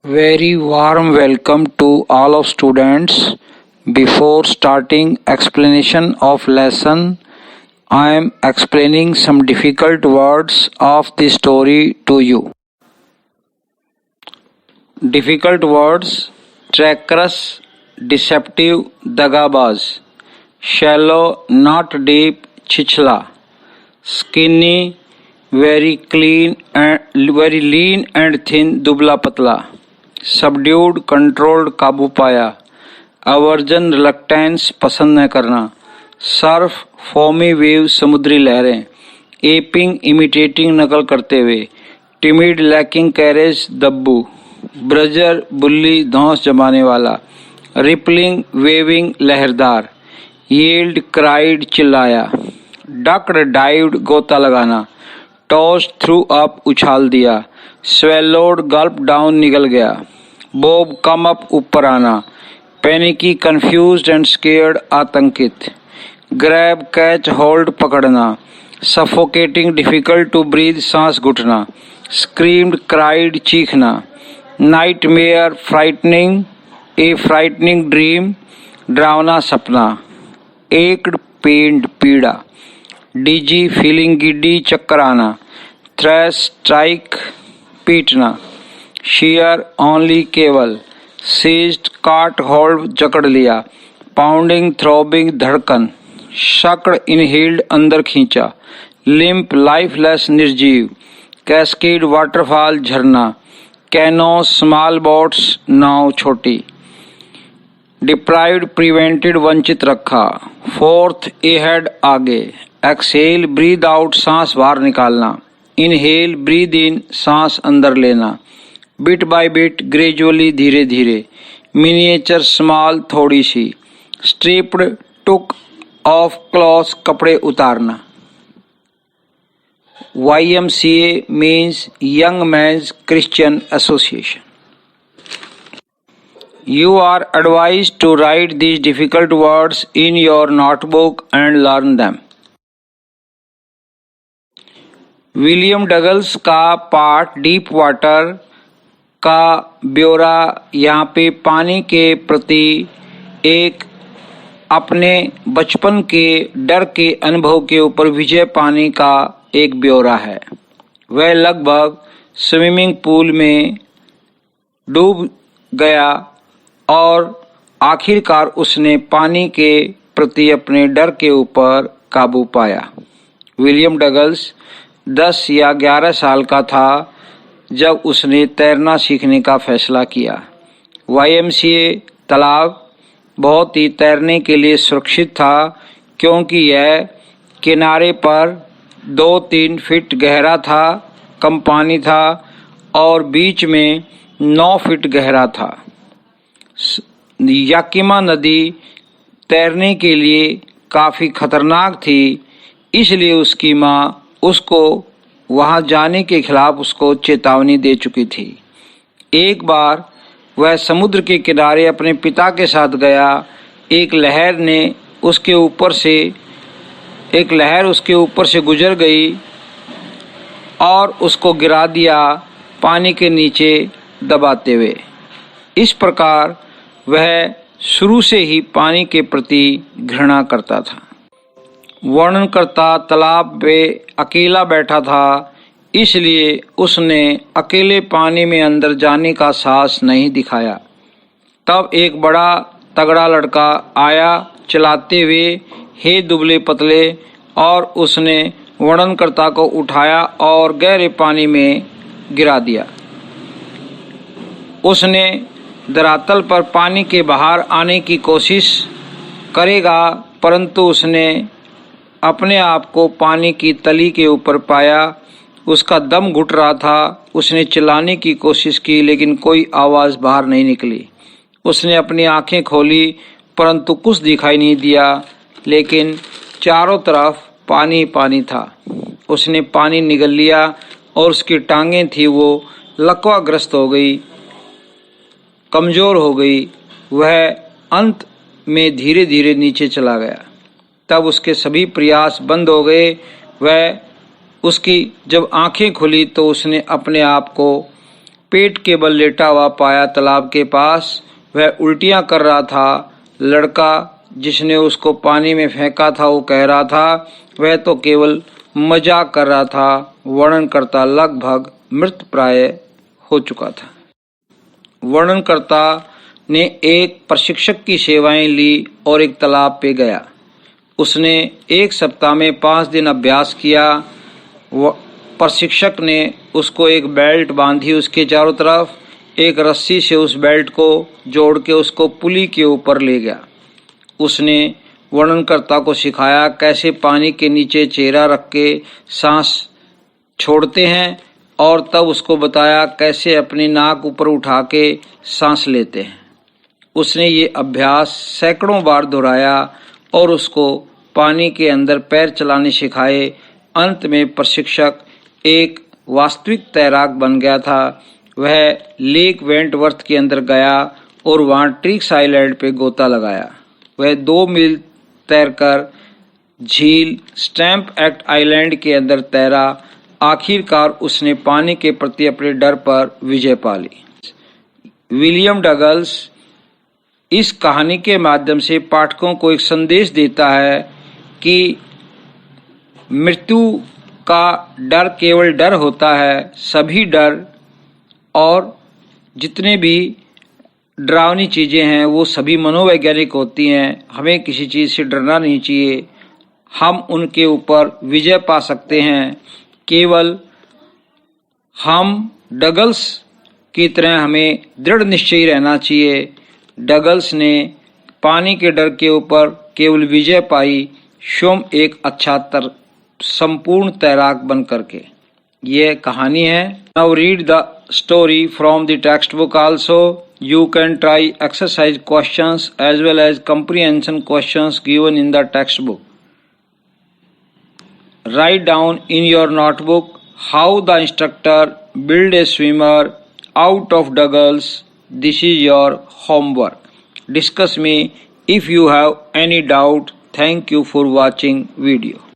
Very warm welcome to all of students. Before starting explanation of lesson, I am explaining some difficult words of the story to you. Difficult words: treacherous, deceptive, dagabaz; shallow, not deep, chichla; skinny, very lean and thin, dubla patla; subdued controlled काबू पाया; aversion reluctance पसंद न करना; Surf foamy wave समुद्री लहरें; aping imitating नकल करते हुए; टिमिड लैकिंग कैरेज दब्बू; ब्रजर बुल्ली धौंस जमाने वाला; रिपलिंग वेविंग लहरदार; यील्ड क्राइड चिल्लाया; डक्ड डाइव्ड गोता लगाना; टॉस थ्रू अप उछाल दिया; स्वेलोड गल्प डाउन निगल गया; बोब कम अप ऊपर आना; पैनिकी कंफ्यूज्ड एंड स्केयर्ड आतंकित; ग्रैब कैच होल्ड पकड़ना; सफोकेटिंग डिफिकल्ट टू ब्रीथ सांस घुटना; स्क्रीम्ड क्राइड चीखना; नाइटमेयर फ्राइटनिंग ए फ्राइटनिंग ड्रीम डरावना सपना; एक्ड पेंड पीड़ा; डिजी फीलिंग गिड्डी चक्कर आना; थ्रैश स्ट्राइक पीटना; शेयर ओनली केवल; सीज्ड काट होल्ड जकड़ लिया; पाउंडिंग थ्रोबिंग धड़कन; शक्ड इनहेल्ड अंदर खींचा; लिम्प लाइफलेस निर्जीव; कैस्केड वाटरफॉल झरना; कैनो स्मॉल बोट्स नाव छोटी; डिप्राइव्ड प्रिवेंटेड वंचित रखा; फोर्थ एहेड आगे; एक्सहेल ब्रीद आउट सांस बाहर निकालना; इनहेल ब्रीद इन सांस अंदर लेना; बिट बाय बिट ग्रेजुअली धीरे धीरे; मिनिएचर स्मॉल थोड़ी सी; स्ट्रिप्ड टुक ऑफ क्लॉथ कपड़े उतारना। YMCA means Young Men's Christian Association. You are advised to write these difficult words in your notebook and learn them. William Douglas का पाठ deep water का ब्यौरा यहाँ पे पानी के प्रति एक अपने बचपन के डर के अनुभव के ऊपर विजय पाने का एक ब्यौरा है। वह लगभग स्विमिंग पूल में डूब गया और आखिरकार उसने पानी के प्रति अपने डर के ऊपर काबू पाया। विलियम डगल्स 10 या 11 साल का था जब उसने तैरना सीखने का फैसला किया। YMCA तालाब बहुत ही तैरने के लिए सुरक्षित था क्योंकि यह किनारे पर 2-3 फीट गहरा था, कम पानी था और बीच में 9 फीट गहरा था। याकिमा नदी तैरने के लिए काफ़ी खतरनाक थी, इसलिए उसकी माँ उसको वहाँ जाने के खिलाफ उसको चेतावनी दे चुकी थी। एक बार वह समुद्र के किनारे अपने पिता के साथ गया। एक लहर उसके ऊपर से गुजर गई और उसको गिरा दिया पानी के नीचे दबाते हुए। इस प्रकार वह शुरू से ही पानी के प्रति घृणा करता था। वर्णनकर्ता तालाब में अकेला बैठा था, इसलिए उसने अकेले पानी में अंदर जाने का साहस नहीं दिखाया। तब एक बड़ा तगड़ा लड़का आया चलाते हुए, हे दुबले पतले, और उसने वर्णनकर्ता को उठाया और गहरे पानी में गिरा दिया। उसने धरातल पर पानी के बाहर आने की कोशिश करेगा, परंतु उसने अपने आप को पानी की तली के ऊपर पाया। उसका दम घुट रहा था। उसने चिल्लाने की कोशिश की लेकिन कोई आवाज़ बाहर नहीं निकली। उसने अपनी आंखें खोली परंतु कुछ दिखाई नहीं दिया, लेकिन चारों तरफ पानी पानी था। उसने पानी निगल लिया और उसकी टांगें थी वो लकवाग्रस्त हो गई, कमज़ोर हो गई। वह अंत में धीरे धीरे नीचे चला गया। तब उसके सभी प्रयास बंद हो गए। उसकी जब आंखें खुली तो उसने अपने आप को पेट के बल लेटा हुआ पाया तालाब के पास। वह उल्टियां कर रहा था। लड़का जिसने उसको पानी में फेंका था वो कह रहा था वह तो केवल मजाक कर रहा था। वर्णनकर्ता लगभग मृतप्राय हो चुका था। वर्णनकर्ता ने एक प्रशिक्षक की सेवाएं ली और एक तालाब पे गया। उसने 1 सप्ताह में 5 दिन अभ्यास किया। प्रशिक्षक ने उसको एक बेल्ट बांधी, उसके चारों तरफ एक रस्सी से उस बेल्ट को जोड़ के उसको पुली के ऊपर ले गया। उसने वर्णनकर्ता को सिखाया कैसे पानी के नीचे चेहरा रख के सांस छोड़ते हैं और तब उसको बताया कैसे अपनी नाक ऊपर उठा के सांस लेते हैं। उसने ये अभ्यास सैकड़ों बार दोहराया और उसको पानी के अंदर पैर चलाने सिखाए। अंत में प्रशिक्षक एक वास्तविक तैराक बन गया था। वह लेक वेंटवर्थ के अंदर गया और वहाँ ट्रिक्स आइलैंड पे गोता लगाया। वह 2 मील तैरकर झील स्टैम्प एक्ट आइलैंड के अंदर तैरा। आखिरकार उसने पानी के प्रति अपने डर पर विजय पा ली। विलियम डगलस इस कहानी के माध्यम से पाठकों को एक संदेश देता है कि मृत्यु का डर केवल डर होता है। सभी डर और जितने भी डरावनी चीज़ें हैं वो सभी मनोवैज्ञानिक होती हैं। हमें किसी चीज़ से डरना नहीं चाहिए। हम उनके ऊपर विजय पा सकते हैं। केवल हम डगल्स की तरह हमें दृढ़ निश्चयी रहना चाहिए। डगल्स ने पानी के डर के ऊपर केवल विजय पाई, स्वयं एक अच्छा संपूर्ण तैराक बन करके। ये कहानी है। Now read the story from the text book also. You can try exercise questions as well as comprehension questions given in the textbook. Write down in your notebook how the instructor built a swimmer out of Douglas. This is your homework. Discuss me if you have any doubt. Thank you for watching video.